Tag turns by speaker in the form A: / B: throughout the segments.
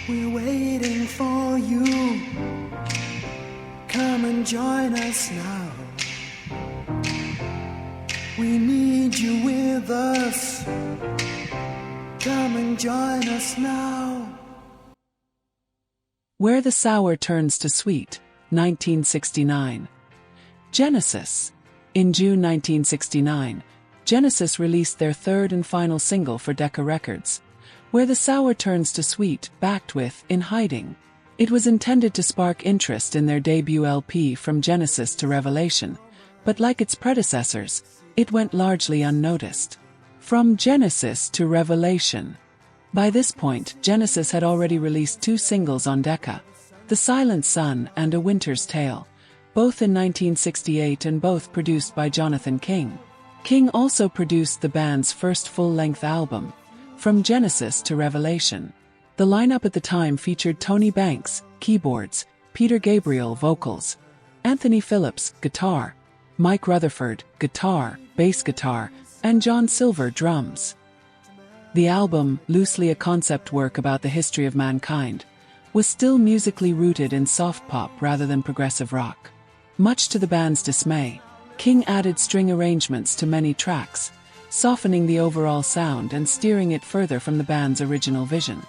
A: We're waiting for you. Come and join us now. We need you with us. Come and join us now.
B: Where the Sour Turns to Sweet, 1969. Genesis. In June 1969, Genesis released their third and final single for Decca Records, Where the Sour Turns to Sweet, backed with In Hiding. It was intended to spark interest in their debut LP From Genesis to Revelation, but like its predecessors, it went largely unnoticed. From Genesis to Revelation. By this point, Genesis had already released 2 singles on Decca, The Silent Sun and A Winter's Tale, both in 1968 and both produced by Jonathan King. King also produced the band's first full-length album, From Genesis to Revelation. The lineup at the time featured Tony Banks, keyboards, Peter Gabriel, vocals, Anthony Phillips, guitar, Mike Rutherford, guitar, bass guitar, and John Silver, drums. The album, loosely a concept work about the history of mankind, was still musically rooted in soft pop rather than progressive rock. Much to the band's dismay, King added string arrangements to many tracks, softening the overall sound and steering it further from the band's original vision.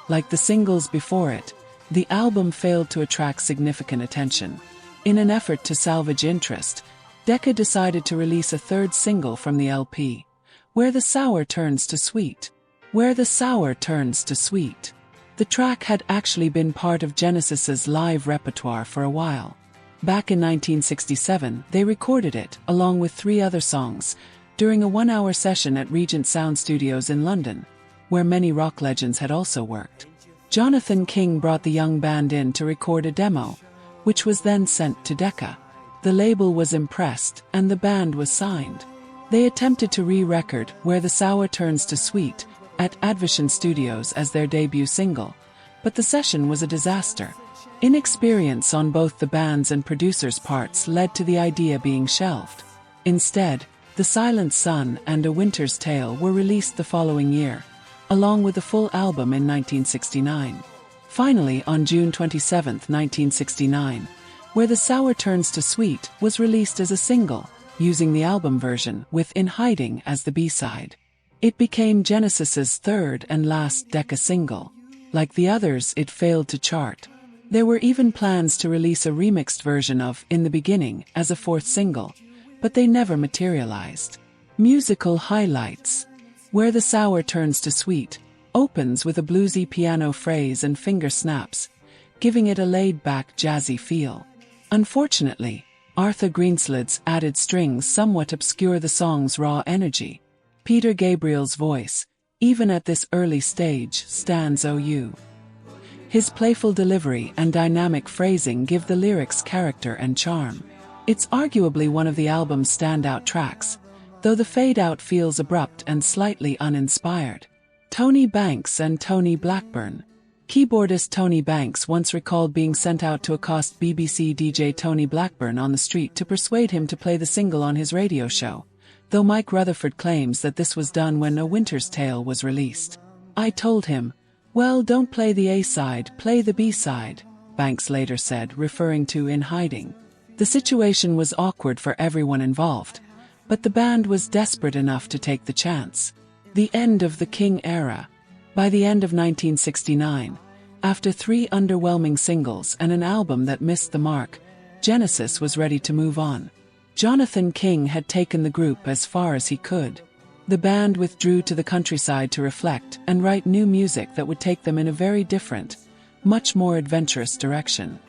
B: Like the singles before it, the album failed to attract significant attention. In an effort to salvage interest, Decca decided to release a third single from the LP, Where the Sour Turns to Sweet. Where the Sour Turns to Sweet. The track had actually been part of Genesis's live repertoire for a while. Back in 1967, they recorded it, along with 3 other songs, during a 1-hour session at Regent Sound Studios in London, where many rock legends had also worked. Jonathan King brought the young band in to record a demo, which was then sent to Decca. The label was impressed, and the band was signed. They attempted to re-record Where the Sour Turns to Sweet at Advision Studios as their debut single, but the session was a disaster. Inexperience on both the band's and producers' parts led to the idea being shelved. Instead, The Silent Sun and A Winter's Tale were released the following year, along with the full album in 1969. Finally, on June 27, 1969, Where the Sour Turns to Sweet was released as a single, using the album version with In Hiding as the B-side. It became Genesis's third and last Decca single. Like the others, it failed to chart. There were even plans to release a remixed version of In the Beginning as a 4th single, but they never materialized. Musical highlights. Where the Sour Turns to Sweet opens with a bluesy piano phrase and finger snaps, giving it a laid-back jazzy feel. Unfortunately, Arthur Greensled's added strings somewhat obscure the song's raw energy. Peter Gabriel's voice, even at this early stage, stands OU. His playful delivery and dynamic phrasing give the lyrics character and charm. It's arguably one of the album's standout tracks, though the fade-out feels abrupt and slightly uninspired. Tony Banks and Tony Blackburn. Keyboardist Tony Banks once recalled being sent out to accost BBC DJ Tony Blackburn on the street to persuade him to play the single on his radio show, though Mike Rutherford claims that this was done when A Winter's Tale was released. "I told him, well, don't play the A-side, play the B-side," Banks later said, referring to In Hiding. The situation was awkward for everyone involved, but the band was desperate enough to take the chance. The end of the King era. By the end of 1969, after 3 underwhelming singles and an album that missed the mark, Genesis was ready to move on. Jonathan King had taken the group as far as he could. The band withdrew to the countryside to reflect and write new music that would take them in a very different, much more adventurous direction.